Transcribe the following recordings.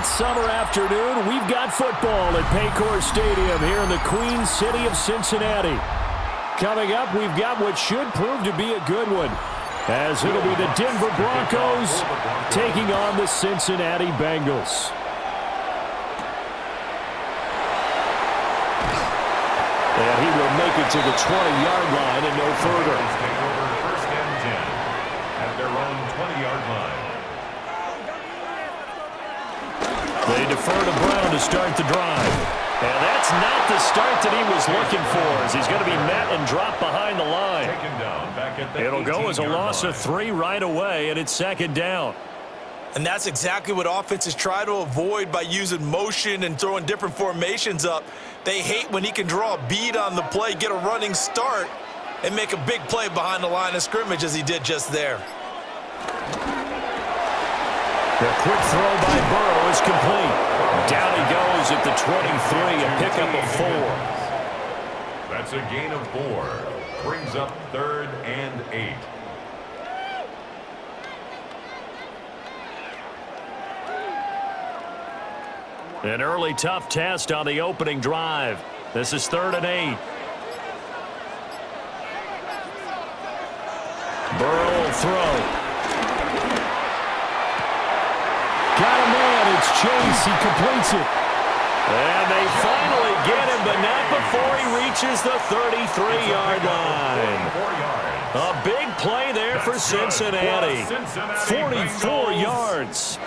great summer afternoon. We've got football at Paycor Stadium here in the Queen City of Cincinnati. Coming up, we've got what should prove to be a good one, as it'll be the Denver Broncos taking on the Cincinnati Bengals. And he will make it to the 20-yard line and no further. Take over first and 10 at their own 20-yard line. They defer to Brown to start the drive. And that's not the start that he was looking for, as he's going to be met and dropped behind the line. Taken down back at the It'll go as a loss line. of 3 right away, and it's second down. And that's exactly what offenses try to avoid by using motion and throwing different formations up. They hate when he can draw a bead on the play, get a running start, and make a big play behind the line of scrimmage as he did just there. The quick throw by Burrow is complete. Down he goes at the 23, a pickup of 4. That's a gain of 4. Brings up 3rd and 8. An early tough test on the opening drive. This is 3rd and 8. Burrow will throw. Got a man. It's Chase. He completes it. And they finally get him, but not before he reaches the 33-yard line. 4 yards. A big play there for Cincinnati. 44 yards.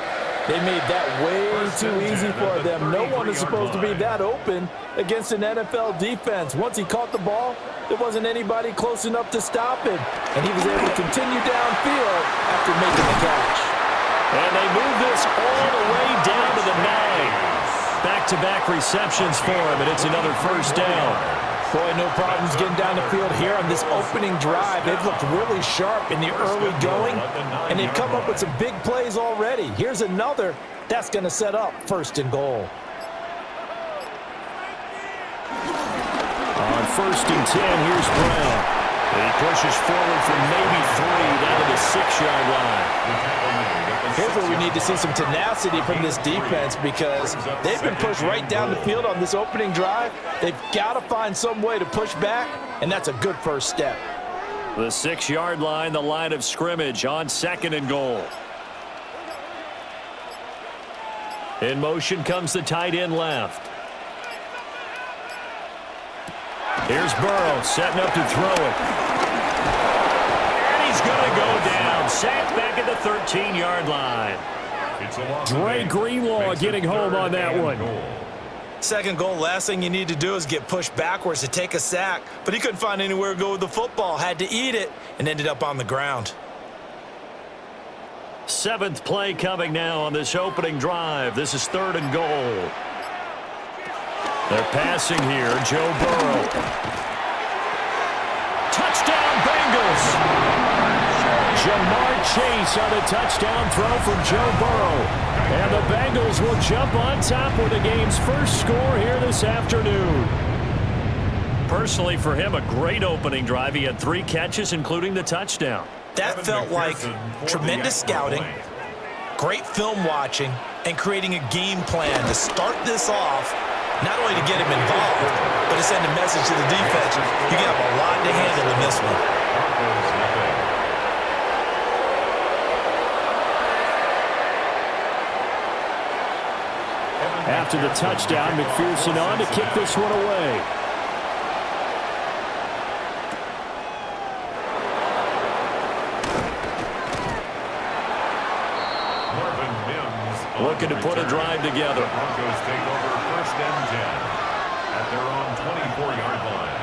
They made that way too easy for them. No one is supposed to be that open against an NFL defense. Once he caught the ball, there wasn't anybody close enough to stop him. And he was able to continue downfield after making the catch. And they move this all the way down to the 9. Back-to-back receptions for him, and it's another first down. Boy, no problems getting down the field here on this opening drive. They've looked really sharp in the early going, and they've come up with some big plays already. Here's another that's going to set up 1st and goal. On 1st and 10, here's Brown. He pushes forward for maybe 3 down to the 6-yard line. Here's where we need to see some tenacity from this defense, because they've been pushed right down the field on this opening drive. They've got to find some way to push back, and that's a good first step. The 6-yard line, the line of scrimmage on 2nd and goal. In motion comes the tight end left. Here's Burrow setting up to throw it. And he's going to go down. Sacked back at the 13-yard line. Dre Greenlaw getting home on that one. 2nd goal, last thing you need to do is get pushed backwards to take a sack. But he couldn't find anywhere to go with the football. Had to eat it and ended up on the ground. 7th play coming now on this opening drive. This is 3rd and goal. They're passing here. Joe Burrow. Touchdown, Bengals. Jamar Chase on a touchdown throw from Joe Burrow. And the Bengals will jump on top with the game's first score here this afternoon. Personally, for him, a great opening drive. He had 3 catches, including the touchdown. That felt like tremendous scouting, great film watching, and creating a game plan to start this off. Not only to get him involved, but to send a message to the defense. You have a lot to handle in this one. After the touchdown, McPherson on to kick this one away. Looking to put a drive together. Broncos take over 1st and 10 at their own 24-yard line.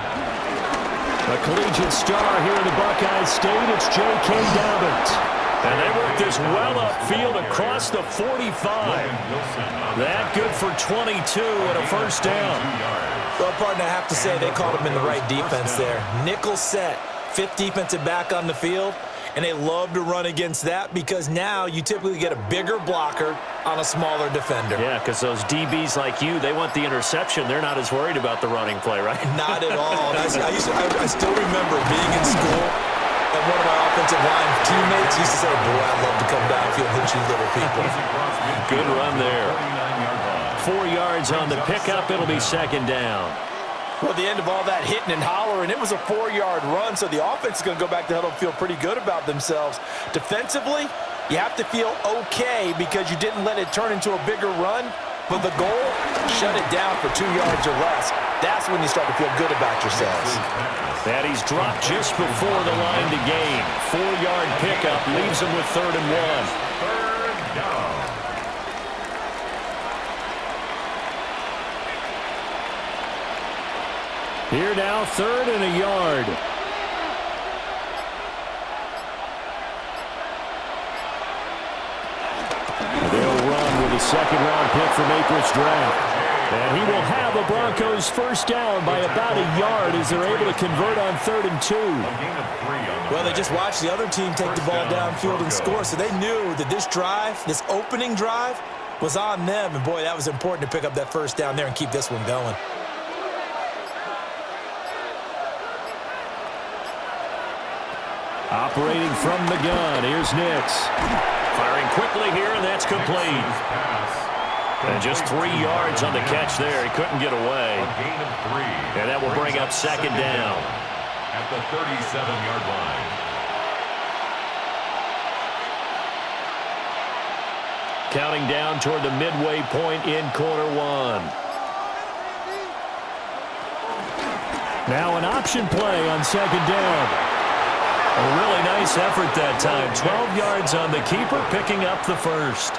A collegiate star here in the Buckeye State, it's J.K. Dobbins. And they work this well upfield across the 45. That good for 22 and a first down. Well, partner, I have to say they caught him in the right defense there. Nickel set, 5th defensive back on the field. And they love to run against that, because now you typically get a bigger blocker on a smaller defender. Yeah, because those DBs like you, they want the interception. They're not as worried about the running play, right? Not at all. I still remember being in school, and one of my offensive line teammates used to say, boy, I'd love to come downfield and hit you little people. Good run there. yards on the pickup. It'll be second down. Well, at the end of all that hitting and hollering, it was a 4-yard run, so the offense is going to go back to huddle and feel pretty good about themselves. Defensively, you have to feel okay because you didn't let it turn into a bigger run, but the goal, shut it down for 2 yards or less. That's when you start to feel good about yourselves. And he's dropped just before the line to gain. 4-yard pickup leaves him with 3rd and 1. Third down. Here now, 3rd and a yard. They'll run with a 2nd-round pick from April's draft. And he will have the Broncos first down by about a yard as they're able to convert on 3rd and 2. Well, they just watched the other team take the ball downfield and score, so they knew that this drive, this opening drive, was on them. And, boy, that was important to pick up that first down there and keep this one going. Operating from the gun, here's Nix. Firing quickly here, and that's complete. And just 3 yards on the catch there. He couldn't get away. A gain of 3. And that will bring up second down. At the 37-yard line. Counting down toward the midway point in quarter 1. Now an option play on 2nd down. A really nice effort that time. 12 yards on the keeper, picking up the first.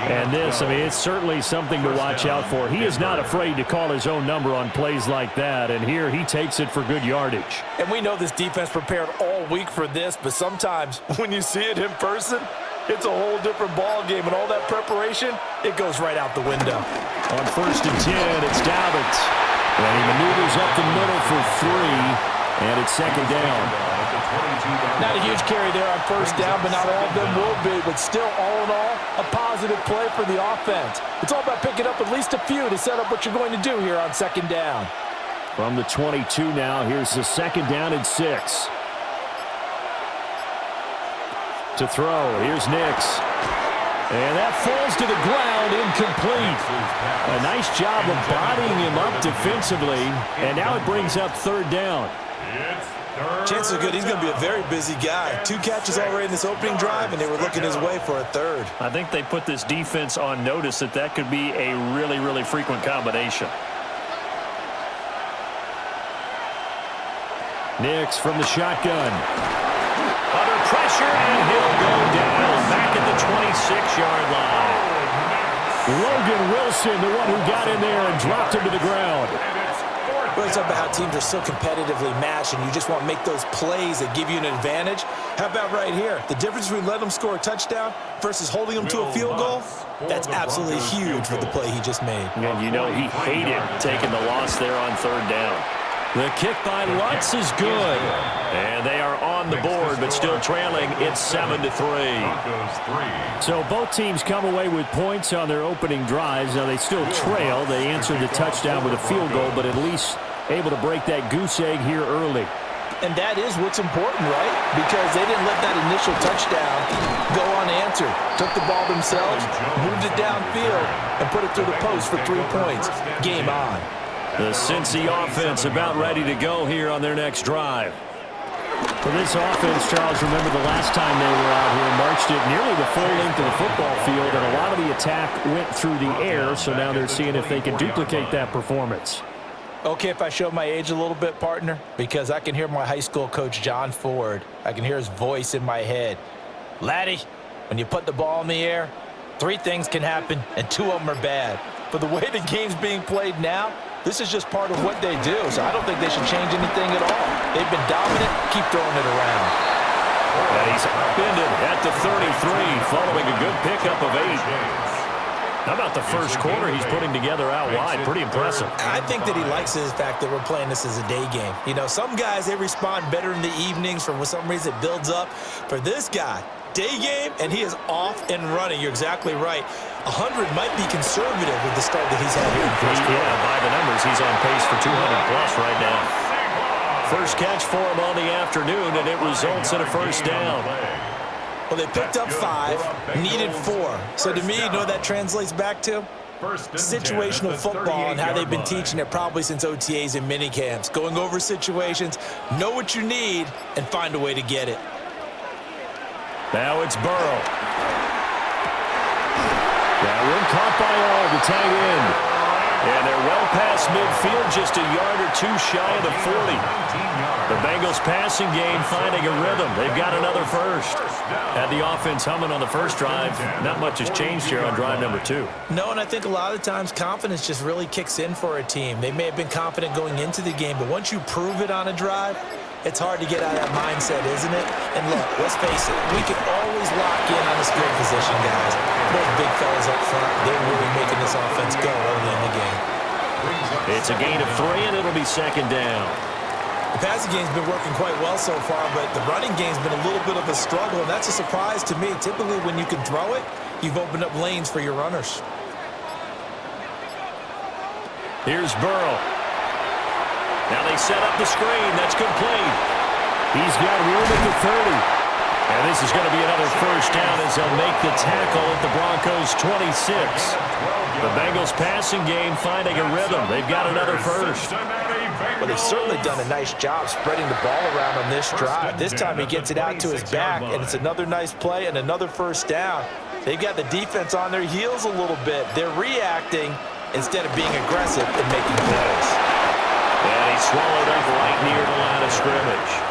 And this, I mean, it's certainly something to watch out for. He is not afraid to call his own number on plays like that, and here he takes it for good yardage. And we know this defense prepared all week for this, but sometimes when you see it in person, it's a whole different ball game, and all that preparation, it goes right out the window. On 1st and 10, it's Dobbins. And he maneuvers up the middle for 3, and it's 2nd down. Not a huge carry there on 1st down, but not all of them will be. But still, all in all, a positive play for the offense. It's all about picking up at least a few to set up what you're going to do here on 2nd down. From the 22 now, here's the 2nd down and 6. To throw, here's Nix. And that falls to the ground, incomplete. A nice job of bodying him up defensively, and now it brings up 3rd down. Chances are good he's going to be a very busy guy. 2 catches already in this opening drive, and they were looking his way for a 3rd. I think they put this defense on notice that could be a really, really frequent combination. Nix from the shotgun. Under pressure, and he'll go down back at the 26-yard line. Logan Wilson, the one who got in there and dropped him to the ground. Well, it's about how teams are so competitively matched, and you just want to make those plays that give you an advantage. How about right here? The difference between letting them score a touchdown versus holding them to a field goal, that's absolutely huge with the play he just made. And you know he hated taking the loss there on 3rd down. The kick by Lutz is good. And they are on the board, but still trailing. It's 7-3. So both teams come away with points on their opening drives. Now they still trail. They answered the touchdown with a field goal, but at least able to break that goose egg here early. And that is what's important, right? Because they didn't let that initial touchdown go unanswered. Took the ball themselves, moved it downfield, and put it through the post for 3 points. Game on. The Cincy offense about ready to go here on their next drive. For this offense, Charles, remember the last time they were out here, marched it nearly the full length of the football field, and a lot of the attack went through the air, so now they're seeing if they can duplicate that performance. Okay, if I show my age a little bit, partner, because I can hear my high school coach, John Ford. I can hear his voice in my head. Laddie, when you put the ball in the air, 3 things can happen, and 2 of them are bad. But the way the game's being played now, this is just part of what they do, so I don't think they should change anything at all. They've been dominant. Keep throwing it around. And he's upended at the 33, following a good pickup of 8. How about the first quarter he's putting together out wide? Pretty impressive. I think that he likes the fact that we're playing this as a day game. You know, some guys, they respond better in the evenings. For some reason, it builds up. For this guy, day game, and he is off and running. You're exactly right. 100 might be conservative with the start that he's had here in the first quarter. Yeah, by the numbers, he's on pace for 200-plus right now. First catch for him on the afternoon, and it results in a first down. Well, they picked up 5, needed 4. So to me, you know what that translates back to? Situational football and how they've been teaching it probably since OTAs and minicamps. Going over situations, know what you need, and find a way to get it. Now it's Burrow. That one caught by all, the tight end. And they're well past midfield, just a yard or two shy of the 40. The Bengals passing game finding a rhythm. They've got another first. Had the offense humming on the first drive. Not much has changed here on drive number 2. No, and I think a lot of times confidence just really kicks in for a team. They may have been confident going into the game, but once you prove it on a drive, it's hard to get out of that mindset, isn't it? And look, let's face it, we can always lock in on this field position, guys. Those big fellas up front, they're really making this offense go early in the game. It's a gain of 3, and it'll be second down. The passing game's been working quite well so far, but the running game's been a little bit of a struggle, and that's a surprise to me. Typically, when you can throw it, you've opened up lanes for your runners. Here's Burrow. Now they set up the screen. That's complete. He's got room at the 30. And this is going to be another first down as they'll make the tackle at the Broncos' 26. The Bengals passing game finding a rhythm. They've got another first. Well, they've certainly done a nice job spreading the ball around on this drive. This time he gets it out to his back, and it's another nice play and another first down. They've got the defense on their heels a little bit. They're reacting instead of being aggressive and making plays. And he swallowed up right near the line of scrimmage.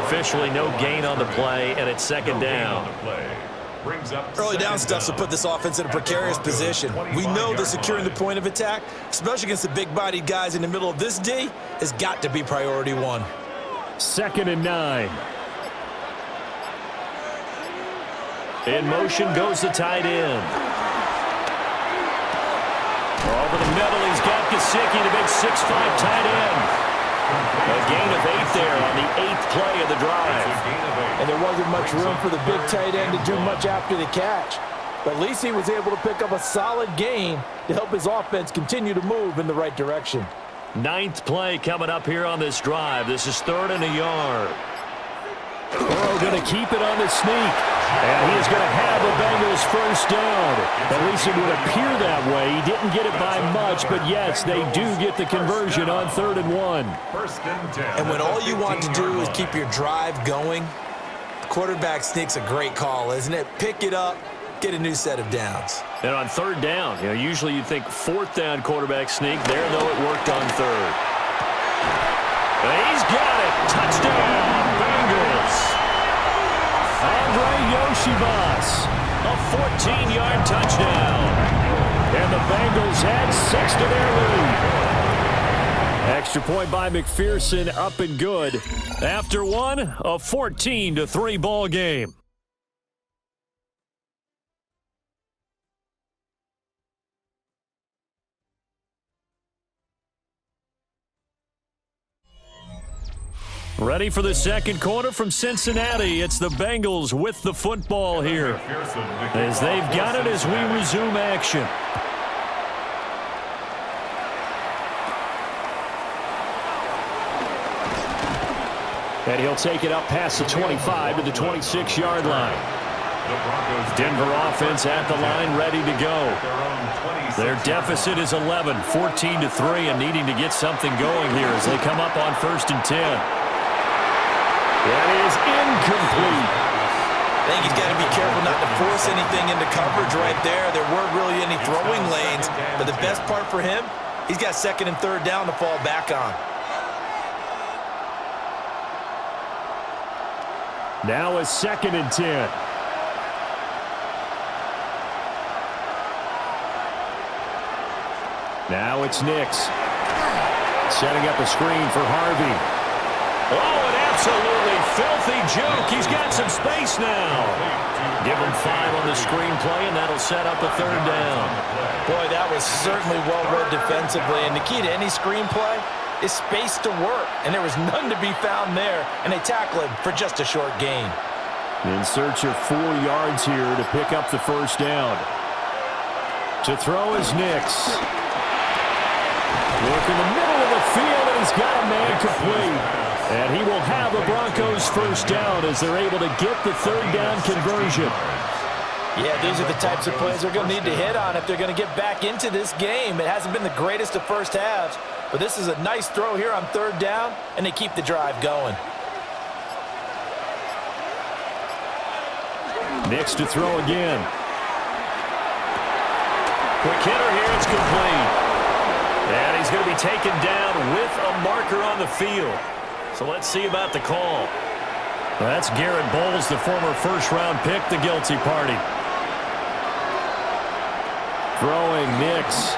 Officially no gain on the play, and it's second down. Early down stuff to put this offense in a precarious position. We know that securing the point of attack, especially against the big-bodied guys in the middle of this D, has got to be priority 1. Second and 9. In motion goes the tight end. Over the middle, he's got Gesicki, the big 6'5" tight end. A gain of 8 there on the 8th play of the drive. And there wasn't much room for the big tight end to do much after the catch. But at least he was able to pick up a solid gain to help his offense continue to move in the right direction. 9th play coming up here on this drive. This is 3rd and a yard. Burrow going to keep it on the sneak. And he is going to have a Bengals first down. At least it would appear that way. He didn't get it by much, but yes, they do get the conversion on 3rd and 1. And when all you want to do is keep your drive going, the quarterback sneak's a great call, isn't it? Pick it up, get a new set of downs. And on 3rd down, usually you'd think 4th down quarterback sneak. There, though, it worked on 3rd. And he's got it. Touchdown, Bengals. Andre Yoshibas, a 14-yard touchdown. And the Bengals add 6 to their lead. Extra point by McPherson, up and good. After one, a 14-3 ball game. Ready for the second quarter from Cincinnati. It's the Bengals with the football here, as they've got it as we resume action. And he'll take it up past the 25 to the 26-yard line. Denver offense at the line, ready to go. Their deficit is 11, 14-3, and needing to get something going here as they come up on 1st and 10. That is incomplete. I think he's got to be careful not to force anything into coverage right there. There weren't really any throwing lanes, but the best part for him, he's got 2nd and 3rd down to fall back on. Now a 2nd and 10. Now it's Nix. Setting up a screen for Harvey. Oh, an absolutely filthy juke. He's got some space now. Give him 5 on the screenplay, and that'll set up a 3rd down. Boy, that was certainly well-read defensively. And the key to any screenplay is space to work. And there was none to be found there. And they tackle him for just a short gain. In search of 4 yards here to pick up the first down. To throw is Nix. Look in the middle of the field, and he's got a man complete. And he will have a Broncos first down as they're able to get the 3rd down conversion. Yeah, these are the types of plays they're going to need to hit on if they're going to get back into this game. It hasn't been the greatest of first halves, but this is a nice throw here on third down, and they keep the drive going. Next to throw again. Quick hitter here, it's complete. And he's going to be taken down with a marker on the field. So let's see about the call. That's Garrett Bowles, the former first-round pick, the guilty party. Throwing, Nix.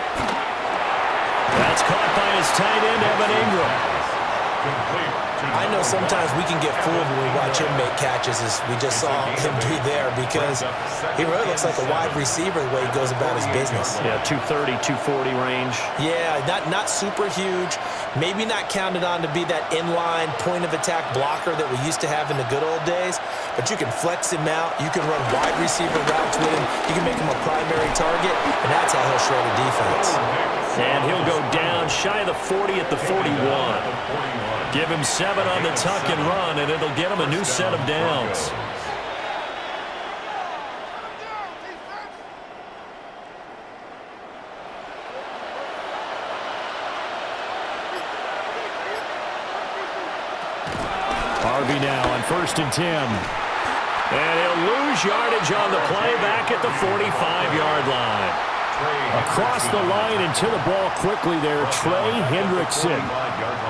That's caught by his tight end, Evan Ingram. I know sometimes we can get fooled when we watch him make catches, as we just saw him do there, because he really looks like a wide receiver the way he goes about his business. Yeah, 230, 240 range. Yeah, not super huge. Maybe not counted on to be that inline point-of-attack blocker that we used to have in the good old days, but you can flex him out. You can run wide receiver routes with him. You can make him a primary target, and that's how he'll shred a defense. And he'll go down shy of the 40 at the 41. Give him 7 on the tuck and run, and it'll get him a new set of downs. Harvey now on 1st and 10. And he'll lose yardage on the play back at the 45-yard line. Across the line and to the ball quickly there, Trey Hendrickson.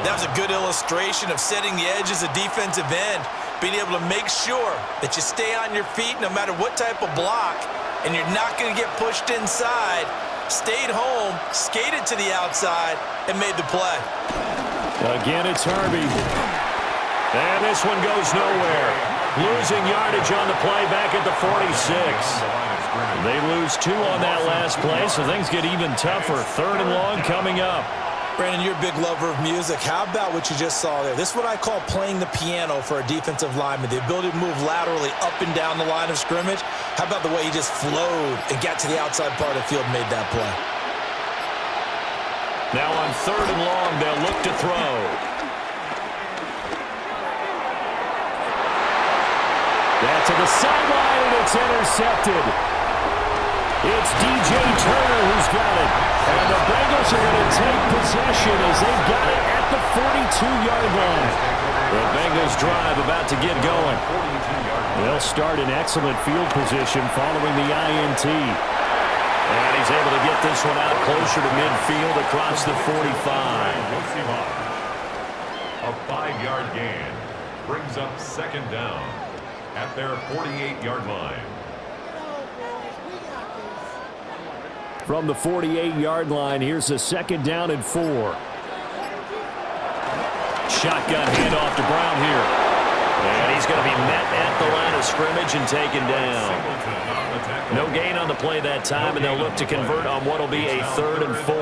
That was a good illustration of setting the edge as a defensive end, being able to make sure that you stay on your feet no matter what type of block, and you're not going to get pushed inside. Stayed home, skated to the outside, and made the play. Again, it's Harvey. And this one goes nowhere. Losing yardage on the play back at the 46. They lose 2 on that last play, so things get even tougher. 3rd and long coming up. Brandon, you're a big lover of music. How about what you just saw there? This is what I call playing the piano for a defensive lineman, the ability to move laterally up and down the line of scrimmage. How about the way he just flowed and got to the outside part of the field and made that play? Now on 3rd and long, they'll look to throw. That's to the sideline, and it's intercepted. It's DJ Turner who's got it. And the Bengals are going to take possession as they've got it at the 42-yard line. The Bengals drive about to get going. They'll start in excellent field position following the INT. And he's able to get this one out closer to midfield across the 45. A 5-yard gain brings up 2nd down at their 48-yard line. From the 48-yard line, here's a 2nd down and 4. Shotgun handoff to Brown here. And he's going to be met at the line of scrimmage and taken down. No gain on the play that time, and they'll look to convert on what will be a 3rd and 4.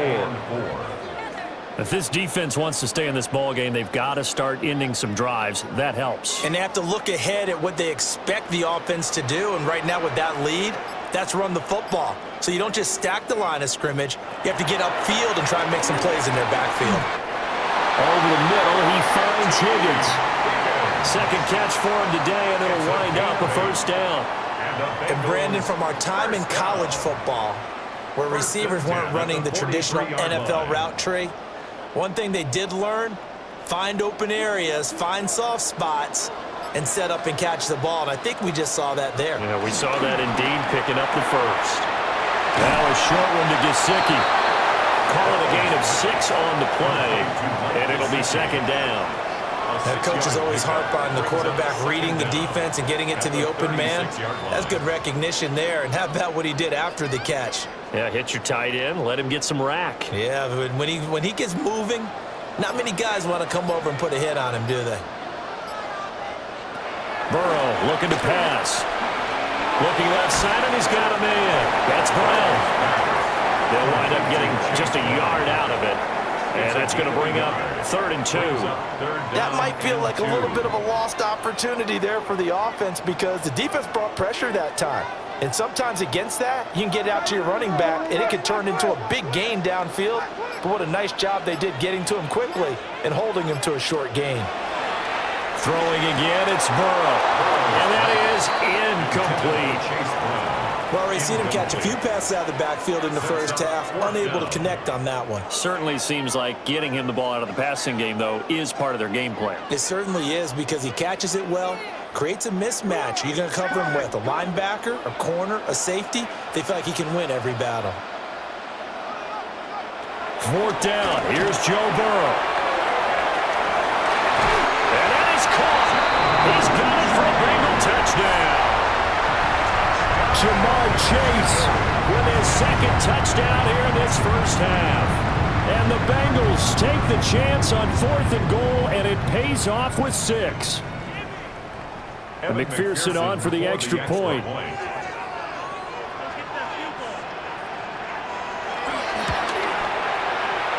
If this defense wants to stay in this ball game, they've got to start ending some drives. That helps. And they have to look ahead at what they expect the offense to do. And right now with that lead, that's run the football. So you don't just stack the line of scrimmage. You have to get upfield and try and make some plays in their backfield. Over the middle, he finds Higgins. 2nd catch for him today, and it'll wind up a 1st down. And Brandon, from our time in college football, where receivers weren't running the traditional NFL route tree, one thing they did learn, find open areas, find soft spots, and set up and catch the ball. And I think we just saw that there. Yeah, we saw that indeed, picking up the 1st. Now a short one to Gesicki. Call it a gain of 6 on the play, and it'll be 2nd down. That coach is always harp on the quarterback reading the defense and getting it to the open man. That's good recognition there. And how about what he did after the catch? Yeah, hit your tight end, let him get some rack. Yeah, when he gets moving, not many guys want to come over and put a hit on him, do they? Burrow looking to pass. Looking left side, and he's got a man. That's Brown. They'll wind up getting just a yard out of it. And that's going to bring up 3rd and 2. That might feel like a little bit of a lost opportunity there for the offense because the defense brought pressure that time. And sometimes against that, you can get out to your running back, and it can turn into a big gain downfield. But what a nice job they did getting to him quickly and holding him to a short gain. Throwing again, it's Burrow. And that is incomplete. We've already seen him catch a few passes out of the backfield in the first half, unable to connect on that one. Certainly seems like getting him the ball out of the passing game, though, is part of their game plan. It certainly is, because he catches it well, creates a mismatch. You're going to cover him with a linebacker, a corner, a safety. They feel like he can win every battle. 4th down. Here's Joe Burrow. And that is caught. He's got it for a Bengal touchdown. Jamar Chase with his 2nd touchdown here in this first half. And the Bengals take the chance on 4th and goal, and it pays off with 6. And McPherson on for the extra point.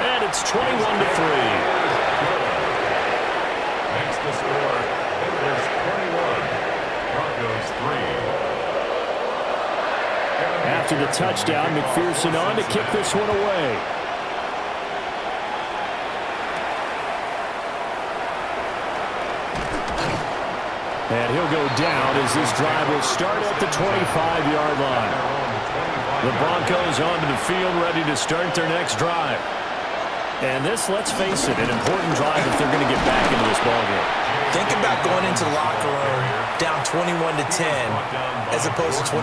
And it's 21-3. Next to score, Bengals 21, Broncos 3. After the touchdown, McPherson on to kick this one away. And he'll go down as this drive will start at the 25-yard line. The Broncos onto the field, ready to start their next drive. And this, let's face it, an important drive if they're going to get back into this ballgame. Think about going into the locker room down 21-10 as opposed to 21-3.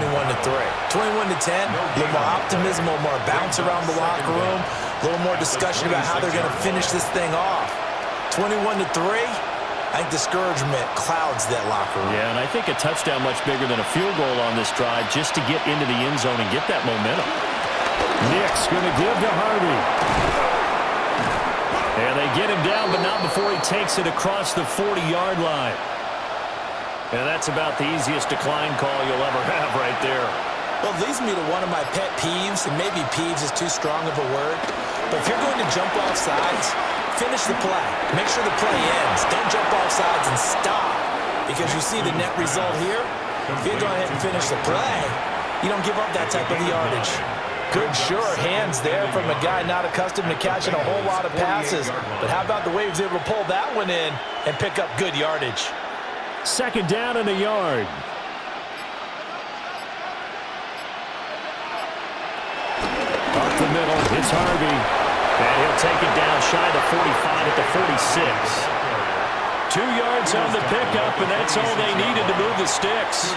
21-10, a little more optimism, a little more bounce around the locker room, a little more discussion about how they're going to finish this thing off. 21-3, I think discouragement clouds that locker room. Yeah, and I think a touchdown much bigger than a field goal on this drive just to get into the end zone and get that momentum. Nick's going to give to Harvey. And they get him down, but not before he takes it across the 40-yard line. And that's about the easiest decline call you'll ever have right there. Well, it leads me to one of my pet peeves, and maybe peeves is too strong of a word, but if you're going to jump off sides, finish the play. Make sure the play ends. Don't jump off sides and stop, because you see the net result here. If you go ahead and finish the play, you don't give up that type of yardage. Good, sure hands there from a guy not accustomed to catching a whole lot of passes. But how about the way he was able to pull that one in and pick up good yardage? 2nd down and a yard. Up the middle, it's Harvey. And he'll take it down shy of the 45 at the 46. 2 yards on the pickup, and that's all they needed to move the sticks.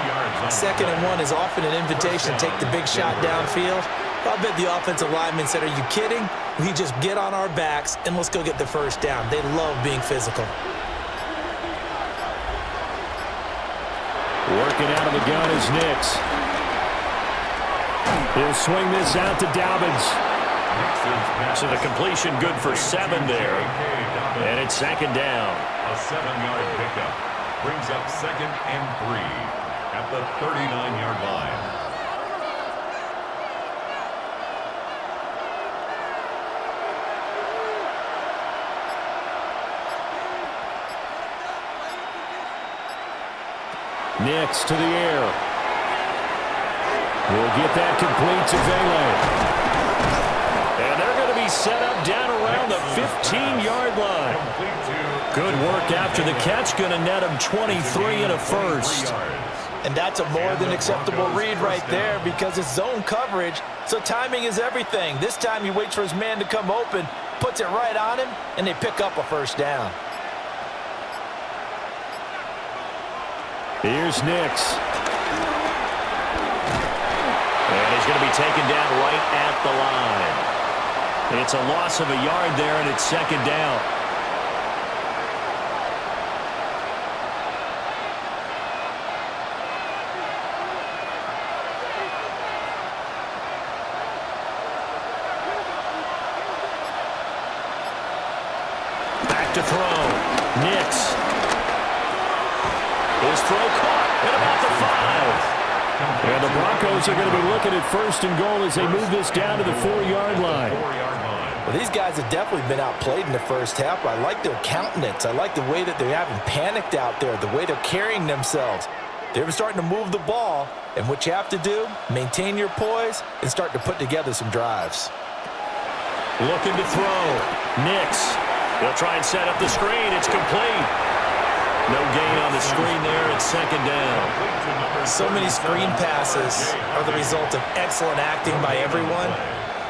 2nd and 1 is often an invitation to take the big shot downfield. I bet the offensive lineman said, are you kidding? We just get on our backs and let's go get the first down. They love being physical. Working out of the gun is Nix. He'll swing this out to Dobbins. So the completion good for 7 there. And it's 2nd down. A 7-yard pickup brings up 2nd and 3 at the 39-yard line. Nix to the air. We'll get that complete to Vele. And they're going to be set up down around the 15-yard line. Good work after the catch. Going to net him 23 and a first. And that's a more than acceptable read right there because it's zone coverage, so timing is everything. This time he waits for his man to come open, puts it right on him, and they pick up a first down. Here's Nix. And he's going to be taken down right at the line. It's a loss of a yard there, and it's 2nd down. Back to throw. Nix. His throw caught at about the 5. And the Broncos are going to be looking at 1st and goal as they move this down to the 4-yard line. Well, these guys have definitely been outplayed in the first half. I like their countenance. I like the way that they haven't panicked out there, the way they're carrying themselves. They're starting to move the ball, and what you have to do, maintain your poise and start to put together some drives. Looking to throw. Nix. They'll try and set up the screen. It's complete. No gain on the screen there. It's second down. So many screen passes are the result of excellent acting by everyone.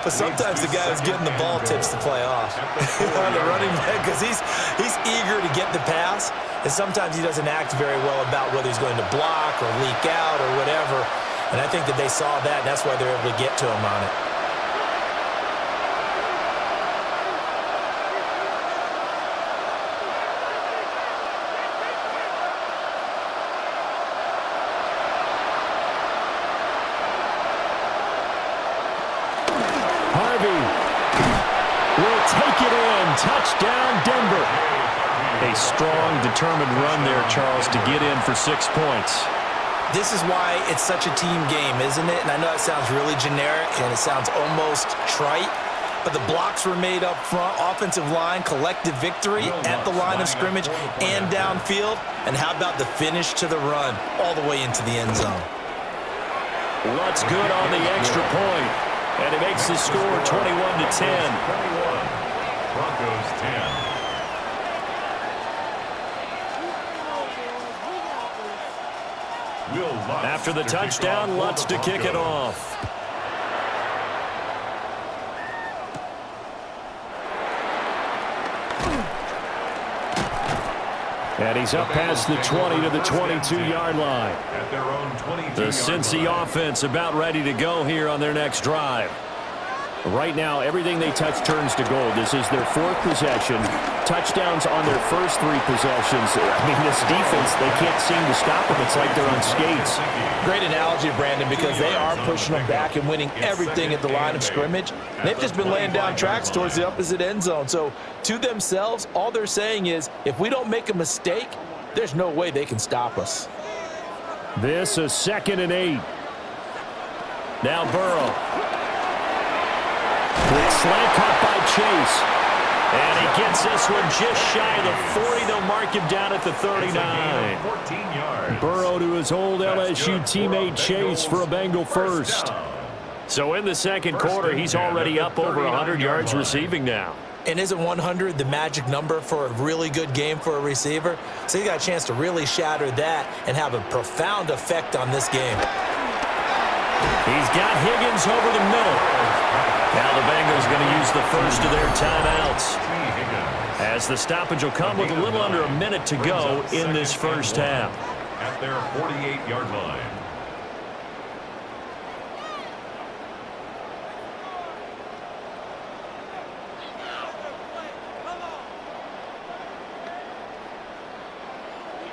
But sometimes the guy who's getting the ball tips the play off on the running back because he's eager to get the pass, and sometimes he doesn't act very well about whether he's going to block or leak out or whatever. And I think that they saw that, and that's why they're able to get to him on it. Touchdown, Denver. A strong, determined run there, Charles, to get in for 6 points. This is why it's such a team game, isn't it? And I know it sounds really generic and it sounds almost trite, but the blocks were made up front, offensive line, collective victory at the line of scrimmage and downfield. And how about the finish to the run all the way into the end zone? What's good on the extra point? And it makes the score 21-10. Broncos 10. After the touchdown, Lutz to kick it off. And he's up past the 20 to the 22-yard line. At their own 22-yard The Cincy offense about ready to go here on their next drive. Right now, everything they touch turns to gold. This is their 4th possession. Touchdowns on their first 3 possessions. I mean, this defense, they can't seem to stop them. It's like they're on skates. Great analogy, Brandon, because they are pushing them back and winning everything at the line of scrimmage. They've just been laying down tracks towards the opposite end zone. So, to themselves, all they're saying is, if we don't make a mistake, there's no way they can stop us. This is 2nd and 8. Now Burrow. Quick slant caught by Chase. And he gets this one just shy of the 40. They'll mark him down at the 39. 14 yards. Burrow to his old LSU teammate Chase for a Bengal first. So in the second quarter, he's already up over 100 yards receiving now. And isn't 100 the magic number for a really good game for a receiver? So he got a chance to really shatter that and have a profound effect on this game. He's got Higgins over the middle. Now the Bengals going to use the first of their timeouts, as the stoppage will come with a little under a minute to go in this first half. At their 48-yard line.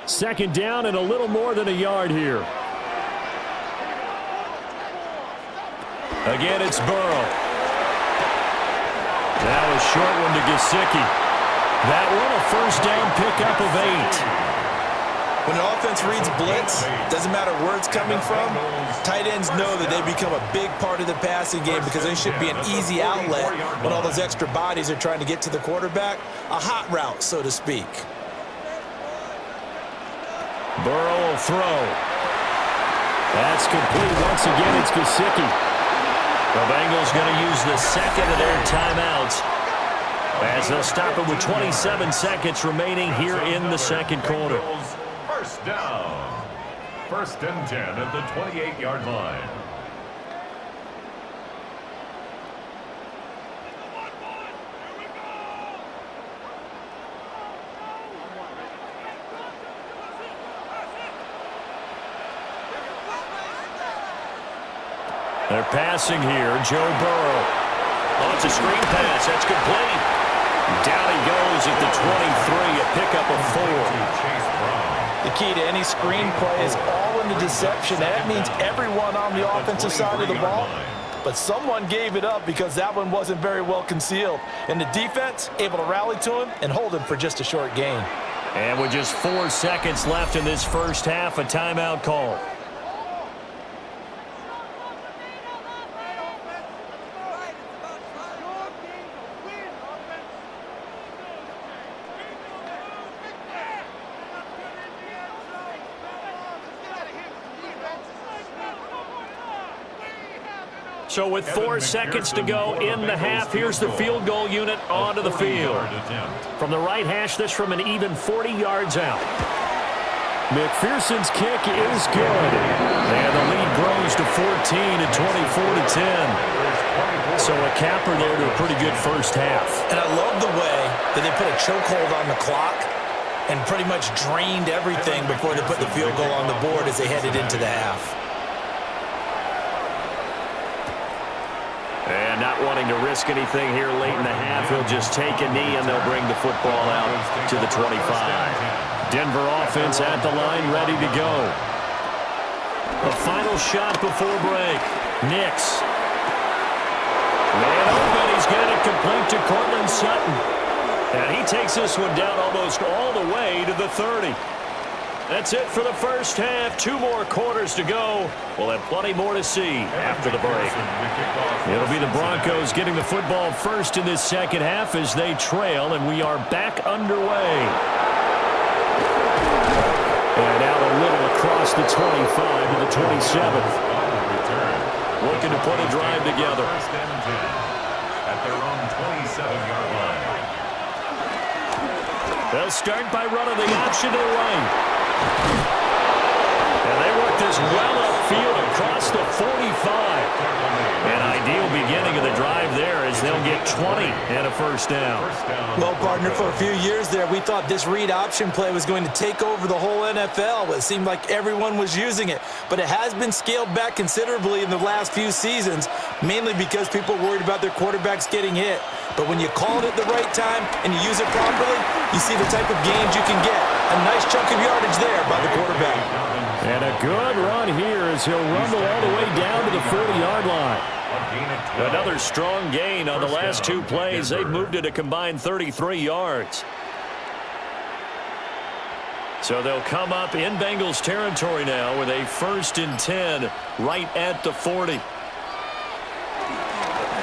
Second down and a little more than a yard here. Again, it's Burrow. Now a short one to Gesicki. That one a first down pickup of 8. When an offense reads blitz, doesn't matter where it's coming from, tight ends know that they become a big part of the passing game because they should be an easy outlet when all those extra bodies are trying to get to the quarterback. A hot route, so to speak. Burrow will throw. That's complete. Once again, it's Gesicki. The Bengals going to use the second of their timeouts as they'll stop it with 27 seconds remaining here in the second quarter. First down. 1st and 10 at the 28-yard line. They're passing here. Joe Burrow. Oh, it's a screen pass. That's complete. Down he goes at the 23, a pickup of 4. The key to any screen play is all in the deception. That means everyone on the offensive side of the ball. But someone gave it up because that one wasn't very well concealed. And the defense able to rally to him and hold him for just a short gain. And with just 4 seconds left in this first half, a timeout call. So with 4 seconds to go in the half, here's the field goal unit onto the field. From the right hash, this from an even 40 yards out. McPherson's kick is good. And the lead grows to 14 at 24-10. So a capper there to a pretty good first half. And I love the way that they put a chokehold on the clock and pretty much drained everything before they put the field goal on the board as they headed into the half. And not wanting to risk anything here late in the half, he'll just take a knee and they'll bring the football out to the 25. Denver offense at the line, ready to go. The final shot before break. Nix. Man open, he's got it complete to Cortland Sutton. And he takes this one down almost all the way to the 30. That's it for the first half. 2 more quarters to go. We'll have plenty more to see after the break. It'll be the Broncos getting the football first in this second half as they trail, and we are back underway. And out a little across the 25 to the 27. Looking to put a drive together. First and 10 at their own 27-yard line. They'll start by running the option to the right. And they work this well upfield across the 45. An ideal beginning of the drive there as they'll get 20 and a first down. Well, partner, for a few years there, we thought this read option play was going to take over the whole NFL. It seemed like everyone was using it. But it has been scaled back considerably in the last few seasons, mainly because people worried about their quarterbacks getting hit. But when you call it at the right time and you use it properly, you see the type of gains you can get. A nice chunk of yardage there by the quarterback. And a good run here as he'll rumble all the way down to the 40-yard line. Another strong gain on the last 2 plays. They've moved it a combined 33 yards. So they'll come up in Bengals territory now with a 1st and 10 right at the 40.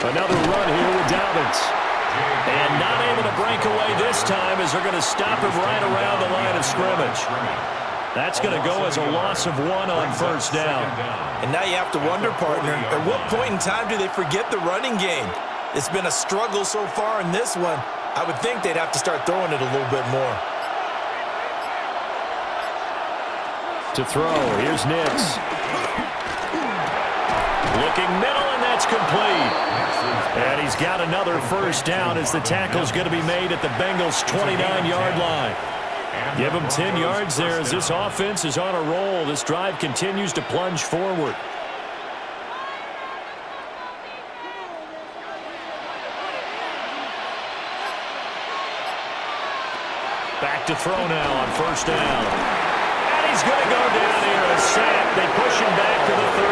Another run here with Dobbins. And not able to break away this time as they're going to stop him right around the line of scrimmage. That's going to go as a loss of 1 on first down. And now you have to wonder, partner, at what point in time do they forget the running game? It's been a struggle so far in this one. I would think they'd have to start throwing it a little bit more. To throw, here's Nix. Looking middle, and that's complete. And he's got another first down as the tackle's going to be made at the Bengals' 29-yard line. Give him 10 yards there as this offense is on a roll. This drive continues to plunge forward. Back to throw now on first down. And he's going to go down here, a sack. They push him back to the 34.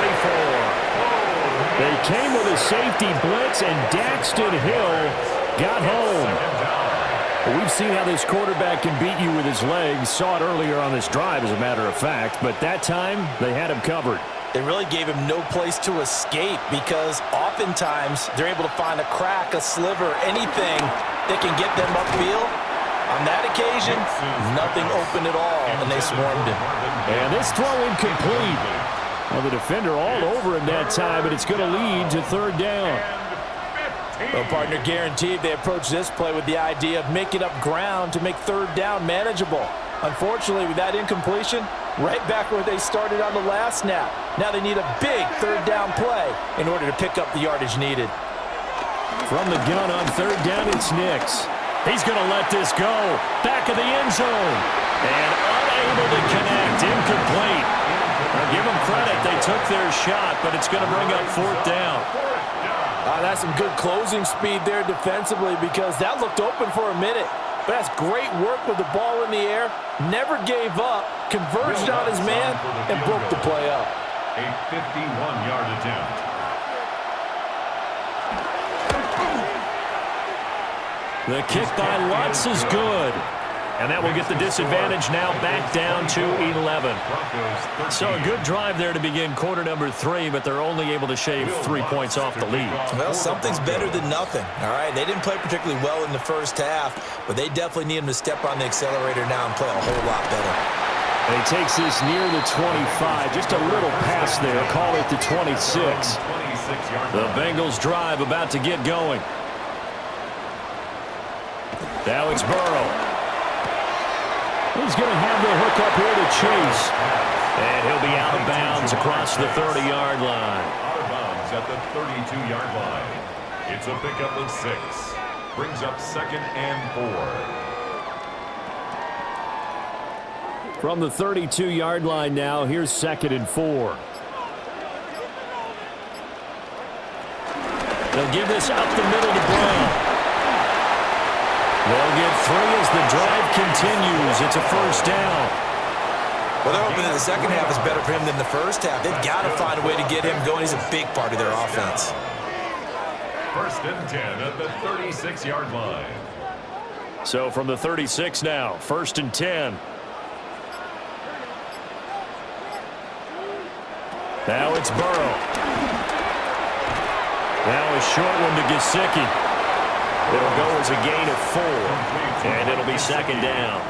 They came with a safety blitz, and Daxton Hill got home. We've seen how this quarterback can beat you with his legs. Saw it earlier on this drive, as a matter of fact. But that time, they had him covered. They really gave him no place to escape because oftentimes they're able to find a crack, a sliver, anything that can get them upfield. On that occasion, nothing open at all, and they swarmed him. And this throw incomplete. Well, the defender all over him that time, but it's going to lead to 3rd down. Well, partner, guaranteed they approach this play with the idea of making up ground to make 3rd down manageable. Unfortunately, with that incompletion, right back where they started on the last snap. Now they need a big 3rd down play in order to pick up the yardage needed. From the gun on 3rd down, it's Nix. He's going to let this go. Back of the end zone. And unable to connect. Incomplete. Now give them credit. They took their shot, but it's going to bring up 4th down. That's some good closing speed there defensively because that looked open for a minute. But that's great work with the ball in the air. Never gave up. Converged on his man and broke the play up. A 51-yard attempt. The kick by Lutz is good. And that will get the disadvantage now back down to 11. So a good drive there to begin quarter number 3, but they're only able to shave 3 points off the lead. Well, something's better than nothing, all right? They didn't play particularly well in the first half, but they definitely need him to step on the accelerator now and play a whole lot better. And he takes this near the 25. Just a little pass there. Call it the 26. The Bengals drive about to get going. Now it's Burrow. He's going to have the hook up here to Chase. And he'll be out of bounds across the 30-yard line. Out of bounds at the 32-yard line. It's a pickup of 6. Brings up 2nd and 4. From the 32-yard line now, here's 2nd and 4. They'll give this up the middle to Brown. They'll get 3 as the drive continues. It's a first down. Well, they're hoping that the second half is better for him than the first half. They've got to find a way to get him going. He's a big part of their offense. 1st and 10 at the 36-yard line. So from the 36 now, 1st and 10. Now it's Burrow. Now a short one to Gesicki. It'll go as a gain of 4, and it'll be 2nd down.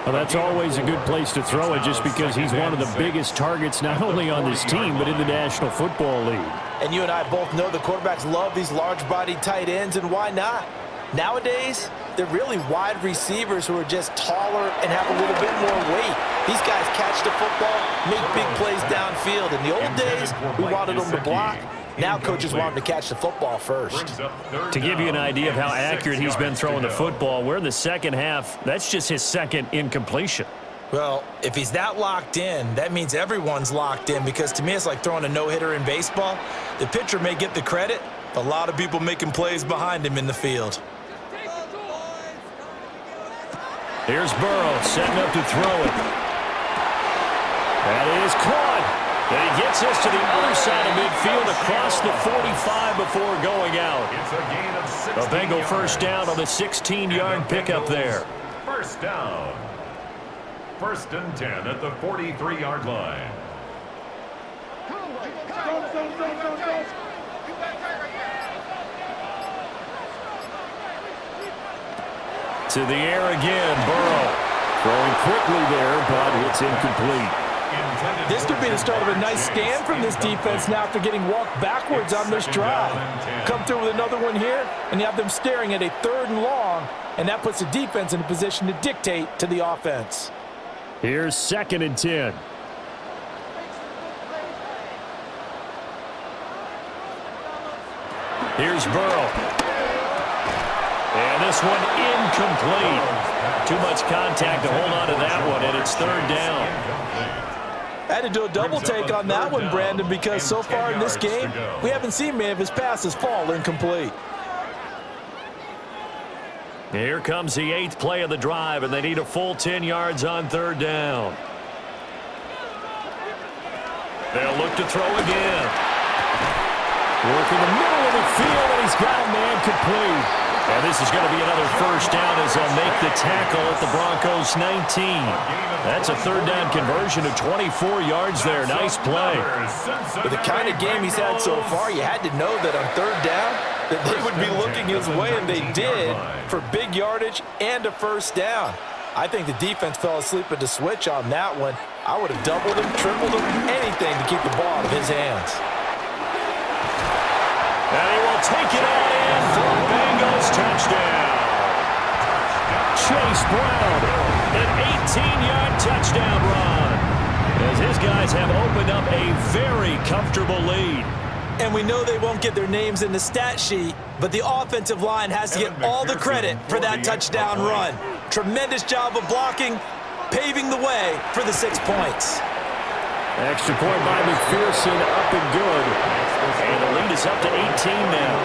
Well, that's always a good place to throw it just because he's one of the biggest targets not only on this team but in the National Football League. And you and I both know the quarterbacks love these large-bodied tight ends, and why not? Nowadays, they're really wide receivers who are just taller and have a little bit more weight. These guys catch the football, make big plays downfield. In the old days, we wanted them to block. Now coaches want him to catch the football first. To give you an idea of how accurate he's been throwing the football, we're in the second half. That's just his 2nd incompletion. Well, if he's that locked in, that means everyone's locked in, because to me it's like throwing a no-hitter in baseball. The pitcher may get the credit, but a lot of people making plays behind him in the field. Here's Burrow setting up to throw it. That is caught. And he gets us to the other side of midfield across the 45 before going out. It's a gain of 16 A Bengal first yards. down on the 16-yard pickup there. First down. 1st and 10 at the 43-yard line. To the air again, Burrow. Throwing quickly there, but it's incomplete. This could be the start of a nice stand from this defense now after getting walked backwards on this drive. Come through with another one here, and you have them staring at a 3rd and long, and that puts the defense in a position to dictate to the offense. Here's 2nd and 10. Here's Burrow. And this one incomplete. Too much contact to hold on to that one, and it's 3rd down. I had to do a double take on that one, Brandon, because so far in this game, we haven't seen many of his passes fall incomplete. Here comes the 8th play of the drive, and they need a full 10 yards on 3rd down. They'll look to throw again. Working the middle of the field, and he's got a man complete. And this is going to be another first down as they'll make the tackle at the Broncos 19. That's a 3rd down conversion of 24 yards there. Nice play. With the kind of game he's had so far, you had to know that on 3rd down that they would be looking his way, and they did, for big yardage and a first down. I think the defense fell asleep at the switch on that one. I would have doubled him, tripled him, anything to keep the ball out of his hands. And he will take it on in for a Bengals touchdown. Chase Brown, an 18-yard touchdown run, as his guys have opened up a very comfortable lead. And we know they won't get their names in the stat sheet, but the offensive line has to get all the credit for that touchdown run. Tremendous job of blocking, paving the way for the 6 points. Extra point by McPherson, up and good. And the lead is up to 18 now.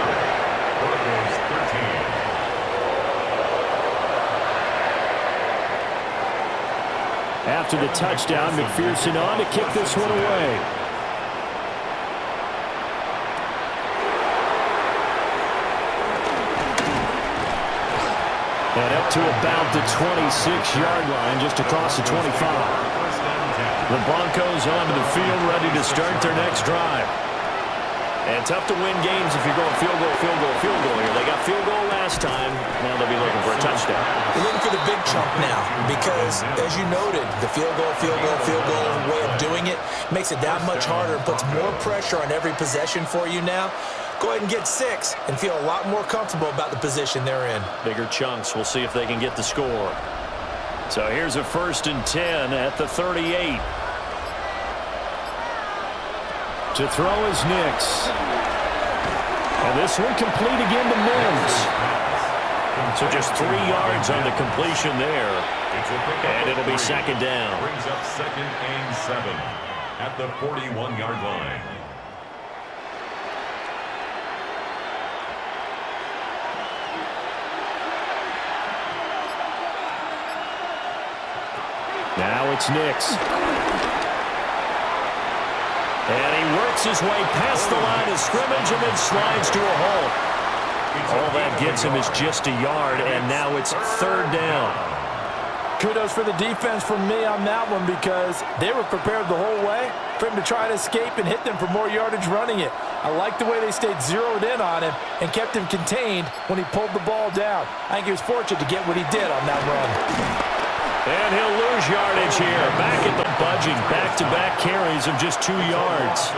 Broncos 13. After the touchdown, McPherson on to kick this one away. And up to about the 26-yard line, just across the 25. The Broncos onto the field, ready to start their next drive. And tough to win games if you're going field goal, field goal, field goal here. They got field goal last time. Now they'll be looking for a touchdown. They're looking for the big chunk now because, as you noted, the field goal way of doing it makes it that much harder and puts more pressure on every possession for you now. Go ahead and get 6 and feel a lot more comfortable about the position they're in. Bigger chunks. We'll see if they can get the score. So here's a 1st and 10 at the 38. To throw is Nix. And this one complete again to Mims. So just 3 yards on the completion there. And it'll be 2nd down. Brings up 2nd and 7 at the 41-yard line. Now it's Nix. And he works his way past the line of scrimmage and then slides to a hole. All that gets him is just a yard, and now it's 3rd down. Kudos for the defense from me on that one because they were prepared the whole way for him to try to escape and hit them for more yardage running it. I like the way they stayed zeroed in on him and kept him contained when he pulled the ball down. I think he was fortunate to get what he did on that run. And he'll lose yardage here. Back at the budging. Back-to-back carries of just 2 yards.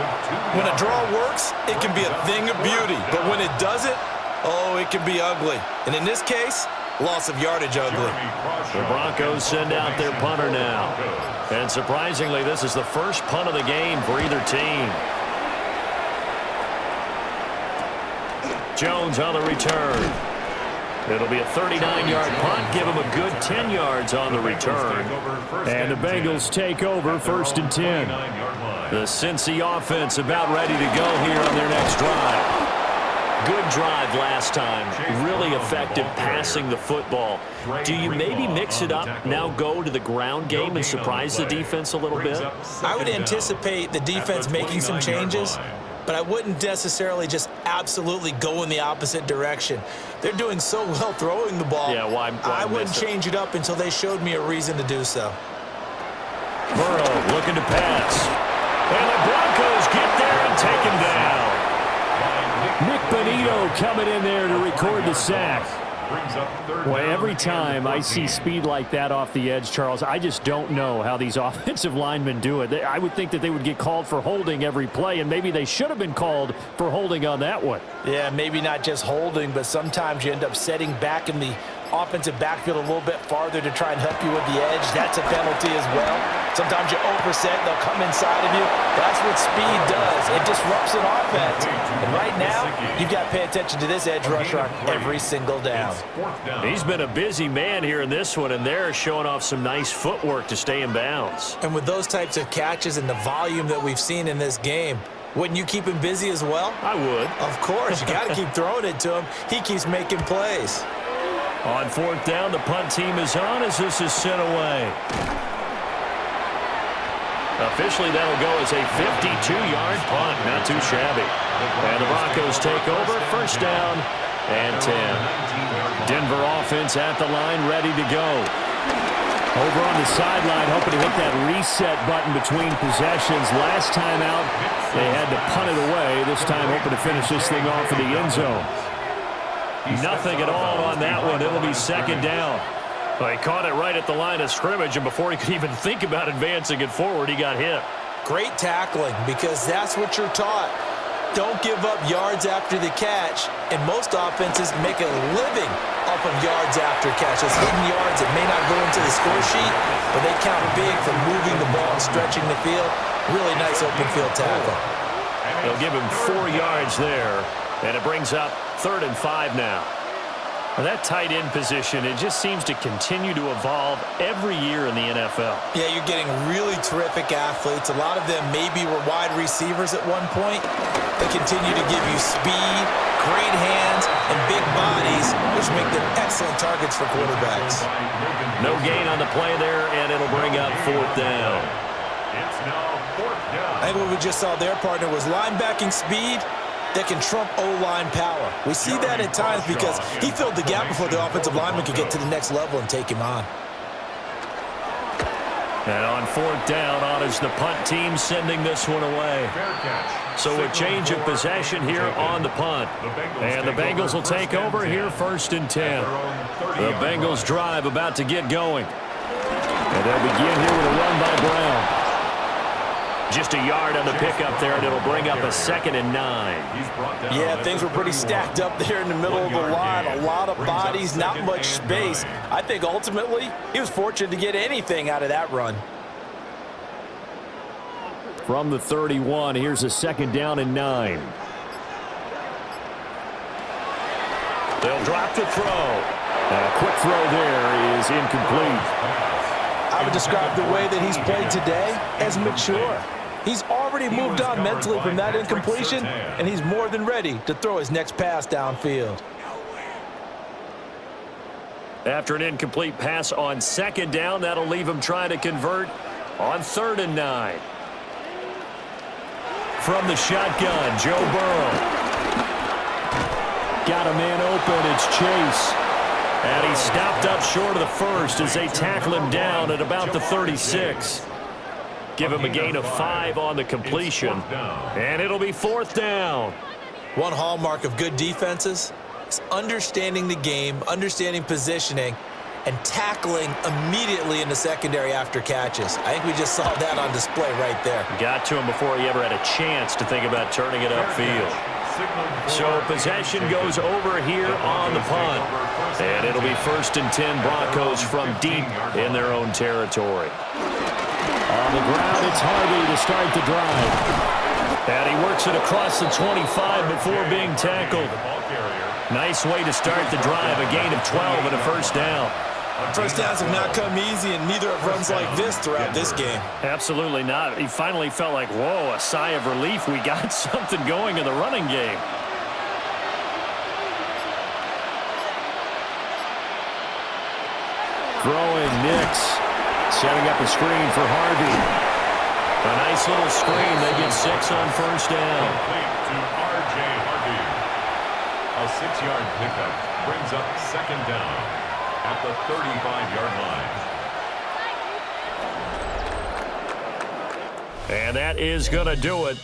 When a draw works, it can be a thing of beauty. But when it doesn't, oh, it can be ugly. And in this case, loss of yardage ugly. The Broncos send out their punter now. And surprisingly, this is the first punt of the game for either team. Jones on the return. It'll be a 39-yard punt. Give him a good 10 yards on the return. And the Bengals take over 1st and 10. The Cincy offense about ready to go here on their next drive. Good drive last time. Really effective passing the football. Do you maybe mix it up, now go to the ground game and surprise the defense a little bit? I would anticipate the defense making some changes, but I wouldn't necessarily just absolutely go in the opposite direction. They're doing so well throwing the ball. Yeah, why I wouldn't change it up until they showed me a reason to do so. Burrow looking to pass. And the Broncos get there and take him down. Nick Bonito coming in there to record the sack. Well, every time I see speed like that off the edge, Charles, I just don't know how these offensive linemen do it. I would think that they would get called for holding every play, and maybe they should have been called for holding on that one. Yeah, maybe not just holding, but sometimes you end up setting back in the offensive backfield a little bit farther to try and help you with the edge. That's a penalty as well. Sometimes you overset, they'll come inside of you. That's what speed does. It disrupts an offense. And right now, you've got to pay attention to this edge rusher on every single down. He's been a busy man here in this one, and they're showing off some nice footwork to stay in bounds. And with those types of catches and the volume that we've seen in this game, wouldn't you keep him busy as well? I would. Of course. You got to keep throwing it to him. He keeps making plays. On 4th down, the punt team is on as this is sent away. Officially, that'll go as a 52-yard punt. Not too shabby. And the Broncos take over. 1st down and 10. Denver offense at the line, ready to go. Over on the sideline, hoping to hit that reset button between possessions. Last time out, they had to punt it away. This time, hoping to finish this thing off in the end zone. Nothing at all on that one. It'll be 2nd down. Well, he caught it right at the line of scrimmage, and before he could even think about advancing it forward, he got hit. Great tackling, because that's what you're taught. Don't give up yards after the catch, and most offenses make a living off of yards after catch. Those hidden yards that may not go into the score sheet, but they count big for moving the ball and stretching the field. Really nice open field tackle. They'll give him 4 yards there, and it brings up 3rd and 5 now. Well, that tight end position, it just seems to continue to evolve every year in the NFL. Yeah, you're getting really terrific athletes. A lot of them maybe were wide receivers at one point. They continue to give you speed, great hands, and big bodies, which make them excellent targets for quarterbacks. No gain on the play there, and it'll bring up 4th down. It's now 4th down. I think what we just saw their partner was linebacking speed that can trump O-line power. We see that at times because he filled the gap before the offensive lineman could get to the next level and take him on. And on 4th down, on is the punt team sending this one away. So a change of possession here on the punt. And the Bengals will take over here 1st and 10. The Bengals drive about to get going. And they'll begin here with a run by Brown. Just a yard on the pickup there, and it'll bring up a 2nd and 9. Yeah, things were pretty stacked up there in the middle of the line. A lot of bodies squeeze, not much space. I think ultimately he was fortunate to get anything out of that run. From the 31, here's a 2nd down and 9. They'll drop the throw. A quick throw there is incomplete. I would describe the way that he's played today as mature. He's already moved on mentally from that incompletion, and he's more than ready to throw his next pass downfield. After an incomplete pass on 2nd down, that'll leave him trying to convert on 3rd and 9. From the shotgun, Joe Burrow. Got a man open, it's Chase. And he stopped up short of the first as they tackle him down at about the 36. Give him a gain of 5 on the completion. And it'll be 4th down. One hallmark of good defenses is understanding the game, understanding positioning, and tackling immediately in the secondary after catches. I think we just saw that on display right there. Got to him before he ever had a chance to think about turning it upfield. So possession goes over here on the punt. And it'll be 1st and 10 Broncos from deep in their own territory. On the ground, it's Harvey to start the drive. And he works it across the 25 before being tackled. Nice way to start the drive, a gain of 12 and a 1st down. First downs have not come easy, and neither have runs like this throughout this game. Absolutely not. He finally felt like, whoa, a sigh of relief. We got something going in the running game. Throwing Nix. Setting up a screen for Harvey. A nice little screen. They get 6 on 1st down. To R.J. Harvey. A 6-yard pickup brings up 2nd down at the 35-yard line. And that is going to do it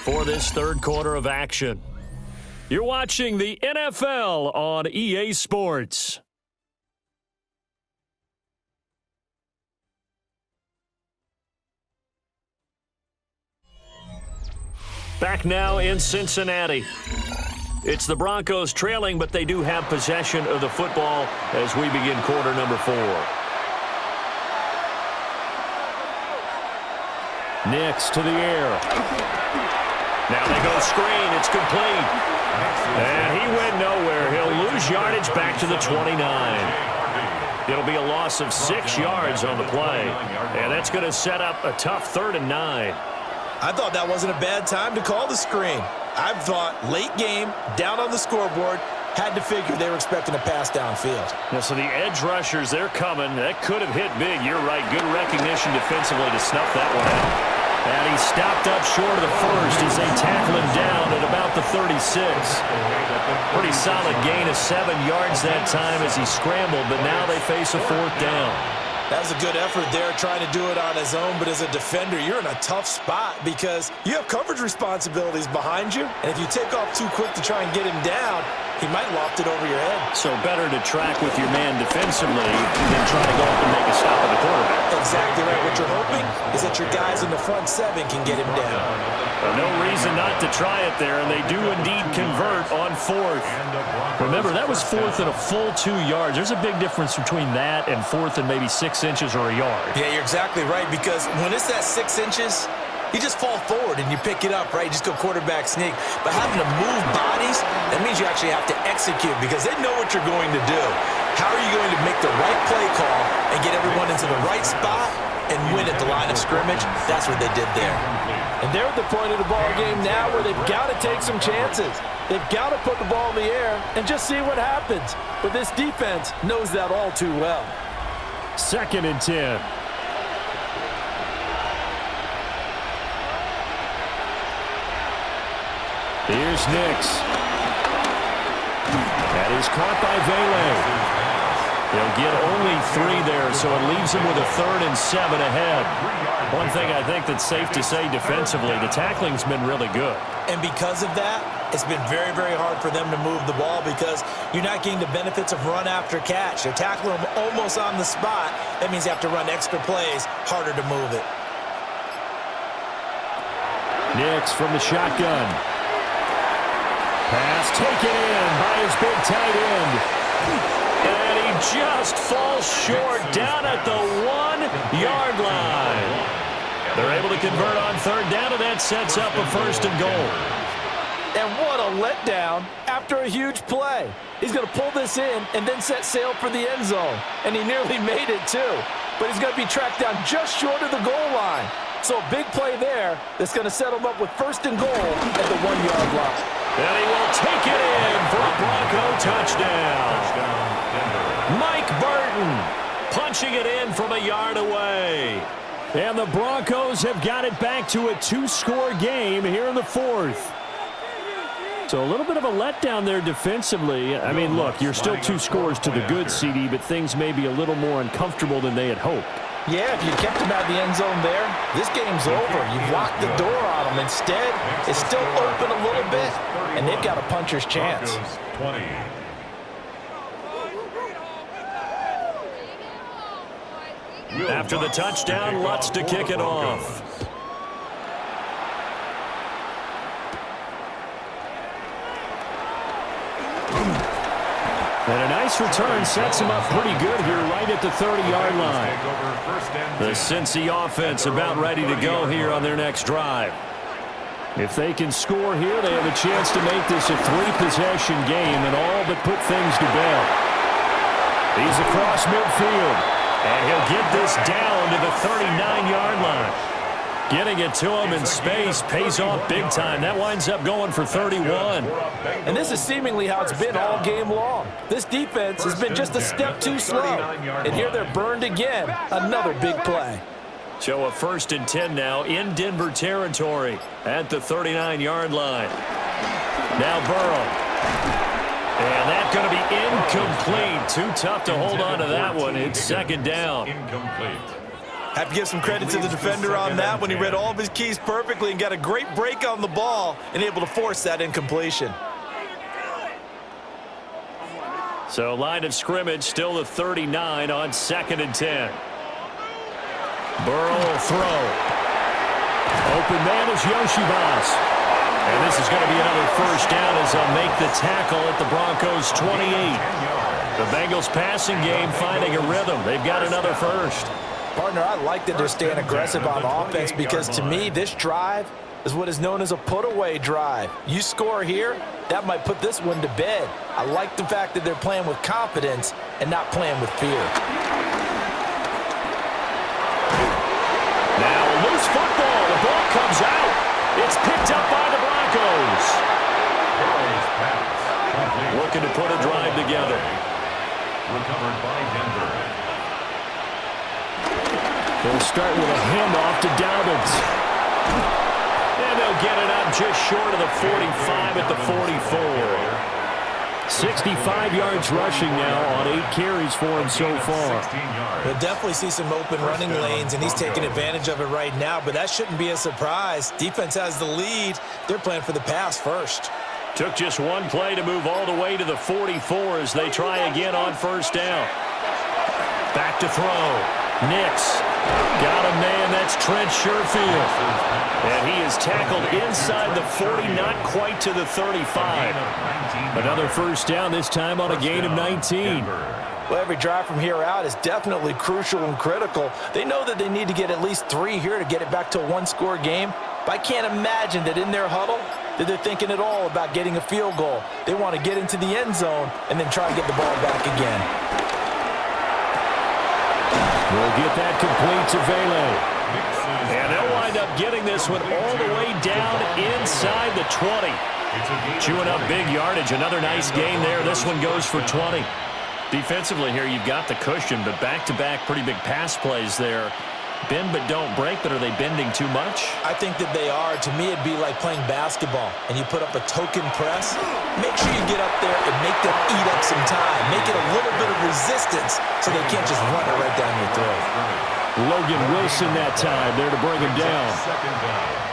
for this 3rd quarter of action. You're watching the NFL on EA Sports. Back now in Cincinnati. It's the Broncos trailing, but they do have possession of the football as we begin quarter number 4. Nix to the air. Now they go screen. It's complete. And he went nowhere. He'll lose yardage back to the 29. It'll be a loss of 6 yards on the play. And that's going to set up a tough 3rd and 9. I thought that wasn't a bad time to call the screen. I thought late game, down on the scoreboard, had to figure they were expecting a pass downfield. Now, so the edge rushers, they're coming. That could have hit big. You're right. Good recognition defensively to snuff that one out. And he stopped up short of the first as they tackle him down at about the 36. Pretty solid gain of 7 yards that time as he scrambled, but now they face a 4th down. That was a good effort there, trying to do it on his own, but as a defender, you're in a tough spot because you have coverage responsibilities behind you, and if you take off too quick to try and get him down, he might loft it over your head. So better to track with your man defensively than try to go up and make a stop at the quarterback. Exactly right. What you're hoping is that your guys in the front 7 can get him down. No reason not to try it there, and they do indeed convert on 4th. Remember, that was 4th and a full 2 yards. There's a big difference between that and 4th and maybe 6 inches or a yard. Yeah, you're exactly right, because when it's that 6 inches, you just fall forward and you pick it up, right? You just go quarterback sneak. But having to move bodies, that means you actually have to execute because they know what you're going to do. How are you going to make the right play call and get everyone into the right spot and win at the line of scrimmage? That's what they did there. And they're at the point of the ball game now where they've got to take some chances. They've got to put the ball in the air and just see what happens. But this defense knows that all too well. 2nd and 10. Here's Nix. That is caught by Vele. They'll get only 3 there, so it leaves them with a 3rd and 7 ahead. One thing I think that's safe to say defensively, the tackling's been really good. And because of that, it's been very, very hard for them to move the ball because you're not getting the benefits of run after catch. They're tackling them almost on the spot. That means you have to run extra plays, harder to move it. Nix from the shotgun. Pass taken in by his big tight end. just falls short down at the 1-yard line. They're able to convert on third down, and that sets up a first and goal. And what a letdown after a huge play. He's going to pull this in and then set sail for the end zone. And he nearly made it too. But he's going to be tracked down just short of the goal line. So a big play there that's going to set him up with first and goal at the 1-yard line. And he will take it in for a Bronco touchdown. Mike Burton punching it in from a yard away. And the Broncos have got it back to a 2-score game here in the fourth. So a little bit of a letdown there defensively. I mean, look, you're still 2 scores to the good, CD, but things may be a little more uncomfortable than they had hoped. Yeah, if you kept him out of the end zone there, this game's over. You've locked the door on him. Instead, it's still open a little bit, and they've got a puncher's chance. 20. After the touchdown, Lutz to kick it off. And a nice return sets him up pretty good here right at the 30-yard line. The Cincy offense about ready to go here on their next drive. If they can score here, they have a chance to make this a 3-possession game and all but put things to bed. He's across midfield, and he'll get this down to the 39-yard line. Getting it to him in space pays off big time. That winds up going for 31. And this is seemingly how it's been all game long. This defense has been just a step too slow. And here they're burned again. Another big play. So a 1st and 10 now in Denver territory at the 39-yard line. Now Burrow. And that's going to be incomplete. Too tough to hold on to that one. It's 2nd down. Incomplete. Have to give some credit to the defender on that when he read all of his keys perfectly and got a great break on the ball and able to force that incompletion. So line of scrimmage still the 39 on 2nd and 10. Burrow will throw. Open man is Yoshibas. And this is going to be another first down as they'll make the tackle at the Broncos 28. The Bengals passing game finding a rhythm. They've got another first. Partner, I like that they're staying aggressive on offense because to me, this drive is what is known as a put-away drive. You score here, that might put this one to bed. I like the fact that they're playing with confidence and not playing with fear. Now loose football. The ball comes out. It's picked up by the Broncos. Looking to put a drive together. Recovered by Denver. They'll start with a handoff to Dobbins. And they'll get it up just short of the 45 at the 44. 65 yards rushing now on 8 carries for him so far. We'll definitely see some open running lanes, and he's taking advantage of it right now, but that shouldn't be a surprise. Defense has the lead. They're playing for the pass first. Took just one play to move all the way to the 44 as they try again on first down. Back to throw. Nix. Got a man. That's Trent Sherfield. And he is tackled inside the 40, not quite to the 35. Another first down, this time on a gain of 19. Well, every drive from here out is definitely crucial and critical. They know that they need to get at least 3 here to get it back to a 1-score game. But I can't imagine that in their huddle that they're thinking at all about getting a field goal. They want to get into the end zone and then try to get the ball back again. We'll get that complete to Vele. And they'll wind up getting this one all the way down inside the 20. Chewing up big yardage. Another nice gain there. This one goes for 20. Defensively here, you've got the cushion, but back-to-back pretty big pass plays there. Bend but don't break, but are they bending too much? I think that they are. To me, it'd be like playing basketball, and you put up a token press. Make sure you get up there and make them eat up some time. Make it a little bit of resistance so they can't just run it right down your throat. Logan Wilson that time there to bring him down.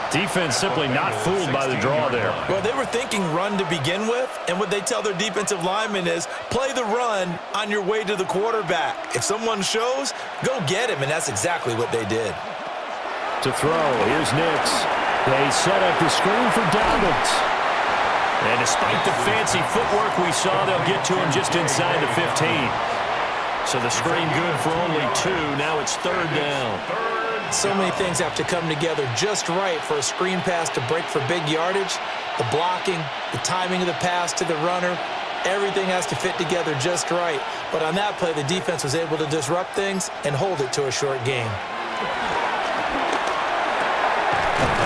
Defense simply not fooled by the draw there. Well, they were thinking run to begin with, and what they tell their defensive linemen is play the run on your way to the quarterback. If someone shows, go get him, and that's exactly what they did. To throw, here's Nix. They set up the screen for Dobbins. And despite the fancy footwork we saw, they'll get to him just inside the 15. So the screen good for only 2. Now it's 3rd down. So many things have to come together just right for a screen pass to break for big yardage. The blocking, the timing of the pass to the runner, everything has to fit together just right. But on that play, the defense was able to disrupt things and hold it to a short game.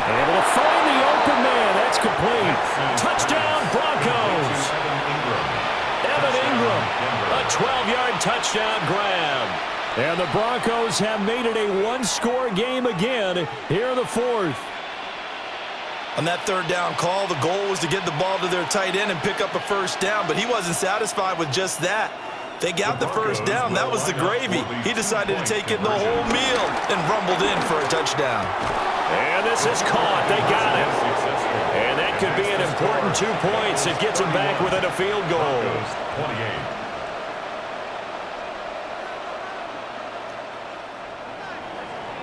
Able to find the open man. That's complete. Touchdown, Broncos. Evan Ingram, a 12-yard touchdown grab. And the Broncos have made it a one-score game again here in the 4th. On that 3rd down call, the goal was to get the ball to their tight end and pick up a first down, but he wasn't satisfied with just that. They got the first down. That was the gravy. He decided to take in the whole meal and rumbled in for a touchdown. And this is caught. They got it. And that could be an important 2 points. It gets him back within a field goal. 28.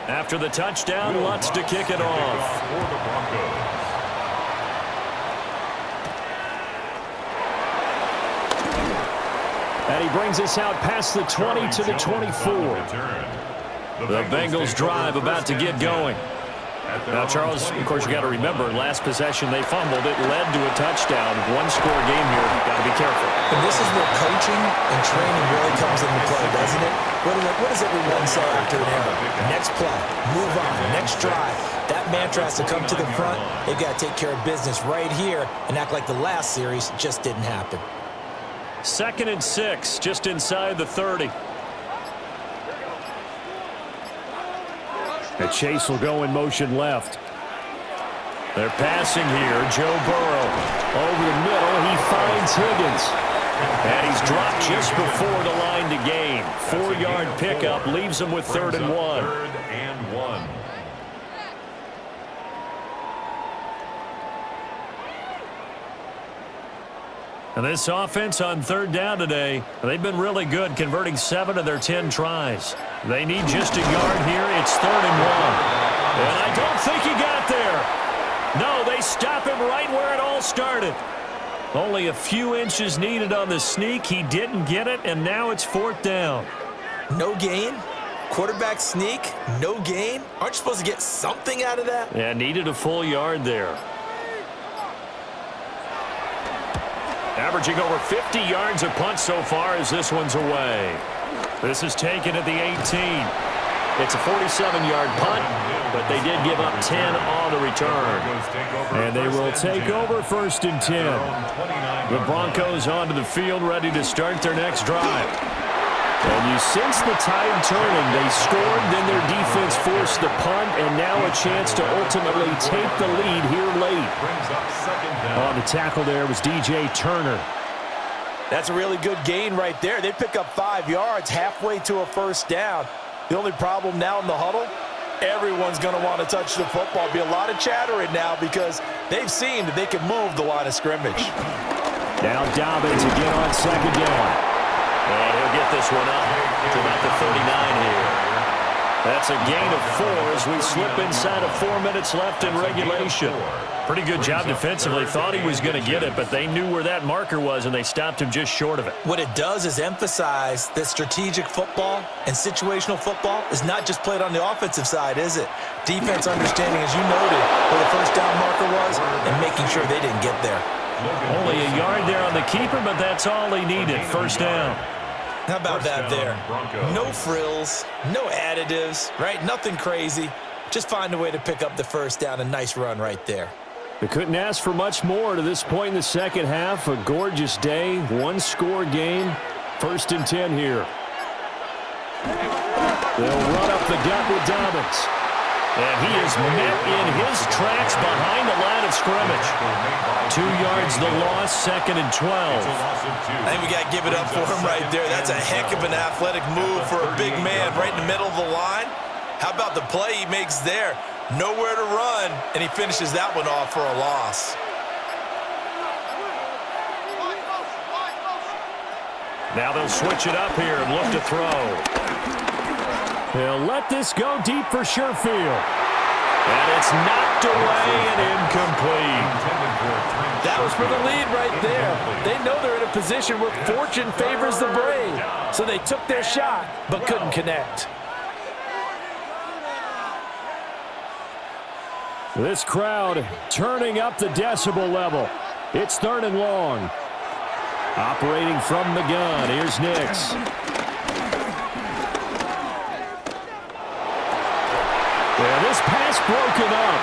After the touchdown, Lutz to kick it off. For the Broncos. And he brings us out past the 20 to the 24. The Bengals drive about to get going. Now, Charles, of course, you got to remember, last possession they fumbled. It led to a touchdown. One-score game here. Got to be careful. And this is where coaching and training really comes into play, doesn't it? What does everyone say after an error? Next play, move on, next drive. That mantra has to come to the front. They've got to take care of business right here and act like the last series just didn't happen. 2nd and 6, just inside the 30. And Chase will go in motion left. They're passing here. Joe Burrow over the middle. He finds Higgins. And he's dropped just before the line to gain. 4-yard pickup leaves him with 3rd and 1. 3rd and 1. And this offense on 3rd down today, they've been really good, converting 7 of their 10 tries. They need just a yard here. It's 3rd and 1. And I don't think he got there. No, they stop him right where it all started. Only a few inches needed on the sneak. He didn't get it, and now it's 4th down. No gain? Quarterback sneak? No gain? Aren't you supposed to get something out of that? Yeah, needed a full yard there. Averaging over 50 yards a punt so far as this one's away. This is taken at the 18. It's a 47-yard punt, but they did give up 10 on the return. And they will take over 1st and 10. The Broncos onto the field, ready to start their next drive. And you sense the tide turning. They scored, then their defense forced the punt, and now a chance to ultimately take the lead here late. On the tackle there was DJ Turner. That's a really good gain right there. They pick up 5 yards halfway to a first down. The only problem now in the huddle, everyone's going to want to touch the football. Be a lot of chattering now because they've seen that they can move the line of scrimmage. Now Dobbins again on 2nd down. And he'll get this one up to about the 39 here. That's a gain of 4 as we slip inside of 4 minutes left in regulation. Pretty good job defensively. Thought he was going to get it, but they knew where that marker was, and they stopped him just short of it. What it does is emphasize that strategic football and situational football is not just played on the offensive side, is it? Defense understanding, as you noted, where the first down marker was and making sure they didn't get there. Only a yard there on the keeper, but that's all he needed. First down. How about that there? No frills, no additives, right? Nothing crazy. Just find a way to pick up the first down. A nice run right there. They couldn't ask for much more to this point in the second half. A gorgeous day, one-score game. 1st and 10 here. They'll run up the gut with Dobbins. And he is met in his tracks behind the line of scrimmage. 2 yards the loss, 2nd and 12. I think we got to give it up for him right there. That's a heck of an athletic move for a big man right in the middle of the line. How about the play he makes there? Nowhere to run, and he finishes that one off for a loss. Now they'll switch it up here and look to throw. He'll let this go deep for Sherfield. And it's knocked away and incomplete. That was for the lead right there. They know they're in a position where fortune favors the brave. So they took their shot, but couldn't connect. This crowd turning up the decibel level. It's 3rd and long. Operating from the gun, here's Nix. Yeah, this pass broken up.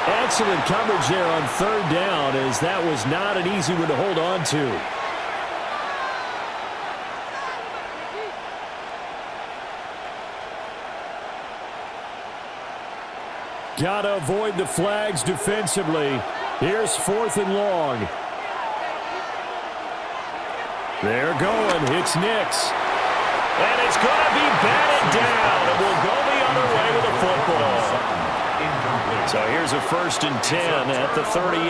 Excellent coverage there on 3rd down, as that was not an easy one to hold on to. Gotta avoid the flags defensively. Here's 4th and long. They're going. It's Nix. And it's going to be batted down. And we'll go the other way with the football. So here's a 1st and 10 at the 38.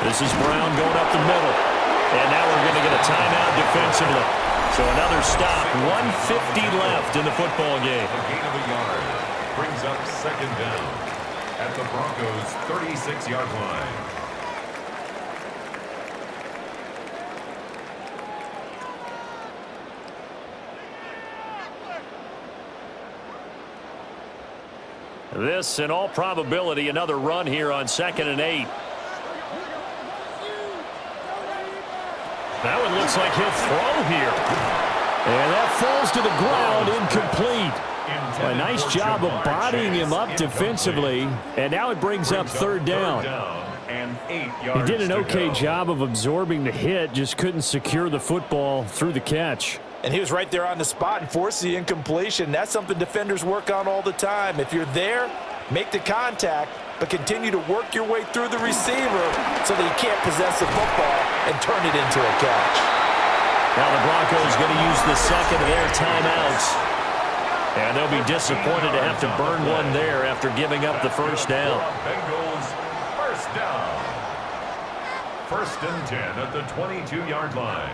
This is Brown going up the middle. And now we're going to get a timeout defensively. So another stop. 1:50 left in the football game. A gain of a yard brings up 2nd down at the Broncos' 36-yard line. This, in all probability, another run here on 2nd and 8. That one looks like he'll throw here. And that falls to the ground, incomplete. A nice job of bodying him up defensively. And now it brings up 3rd down. He did an okay job of absorbing the hit, just couldn't secure the football through the catch. And he was right there on the spot and forced the incompletion. That's something defenders work on all the time. If you're there, make the contact, but continue to work your way through the receiver so that he can't possess the football and turn it into a catch. Now the Broncos going to use the 2nd of their timeouts. And they'll be disappointed to have to burn one there after giving up the 1st down. Bengals 1st down. 1st and 10 at the 22-yard line.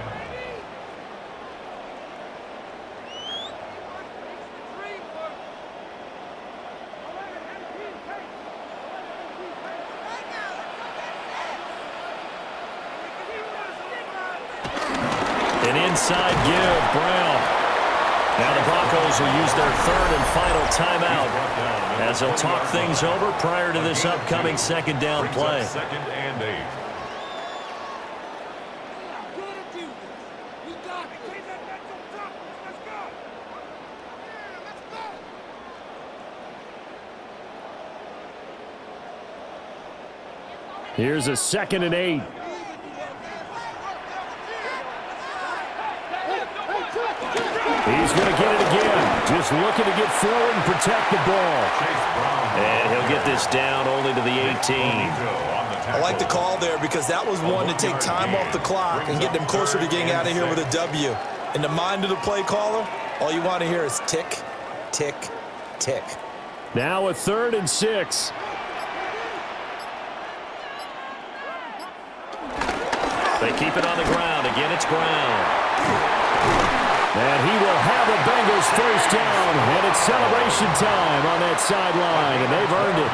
An inside give, Brown. Now the Broncos will use their 3rd and final timeout as they'll talk things over prior to this upcoming 2nd down play. 2nd and 8. Here's a 2nd and 8. He's going to get it again. Just looking to get forward and protect the ball. And he'll get this down only to the 18. I like the call there because that was one to take time off the clock and get them closer to getting out of here with a W. In the mind of the play caller, all you want to hear is tick, tick, tick. Now a 3rd and 6. They keep it on the ground. Again, it's Brown. And he will have a Bengals 1st down. And it's celebration time on that sideline. And they've earned it.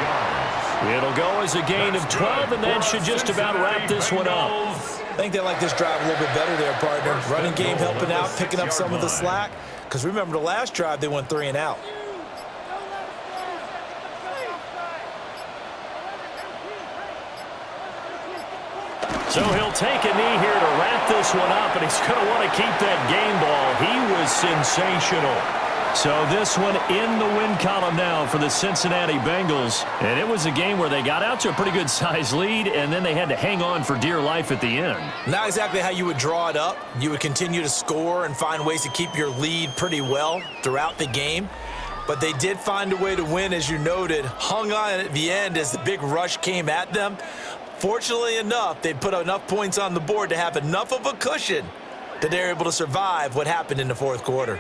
It'll go as a gain of 12, and that should just about wrap this one up. I think they like this drive a little bit better there, partner. Running game helping out, picking up some of the slack. Because remember, the last drive, they went 3 and out. So he'll take a knee here to wrap this one up, and he's going to want to keep that game ball. He was sensational. So this one in the win column now for the Cincinnati Bengals. And it was a game where they got out to a pretty good size lead, and then they had to hang on for dear life at the end. Not exactly how you would draw it up. You would continue to score and find ways to keep your lead pretty well throughout the game. But they did find a way to win, as you noted. Hung on at the end as the big rush came at them. Fortunately enough, they put enough points on the board to have enough of a cushion that they're able to survive what happened in the 4th quarter.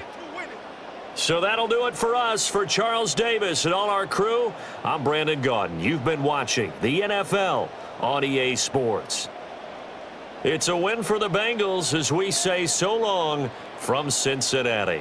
So that'll do it for us. For Charles Davis and all our crew, I'm Brandon Gaudin. You've been watching the NFL on EA Sports. It's a win for the Bengals as we say so long from Cincinnati.